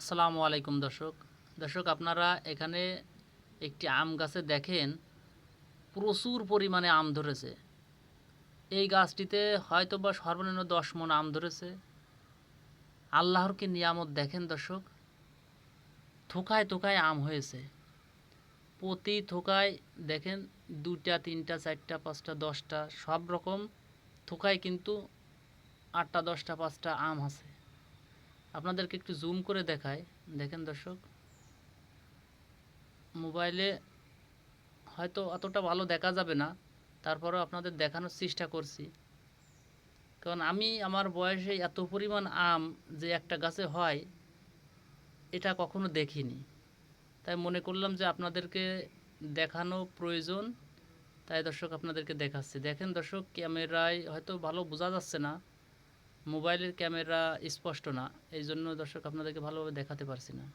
আসসালামু আলাইকুম দর্শক। দর্শক, আপনারা এখানে একটি আম গাছে দেখেন প্রচুর পরিমাণে আম ধরেছে। এই গাছটিতে হয়তোবা সর্বনিম্ন 10 মণ আম ধরেছে। আল্লাহর কি নিয়ামত দেখেন দর্শক, থোকায় থোকায় আম হয়েছে। প্রতি থোকায় দেখেন 2টা 3টা 4টা 5টা 10টা সব রকম থোকায় কিন্তু 8টা 10টা 5টা আম আছে। আপনাদেরকে একটু জুম করে দেখায়, দেখেন দর্শক। মোবাইলে হয়তো অতটা ভালো দেখা যাবে না, তারপরেও আপনাদের দেখানোর চেষ্টা করছি। কারণ আমি আমার বয়সে এত পরিমাণ আম যে একটা গাছে হয় এটা কখনো দেখিনি, তাই মনে করলাম যে আপনাদেরকে দেখানো প্রয়োজন। তাই দর্শক আপনাদেরকে দেখাচ্ছি। দেখেন দর্শক, ক্যামেরায় হয়তো ভালো বোঝা যাচ্ছে না, মোবাইলের ক্যামেরা স্পষ্ট না, এই জন্য দর্শক আপনাদেরকে ভালোভাবে দেখাতে পারছি না।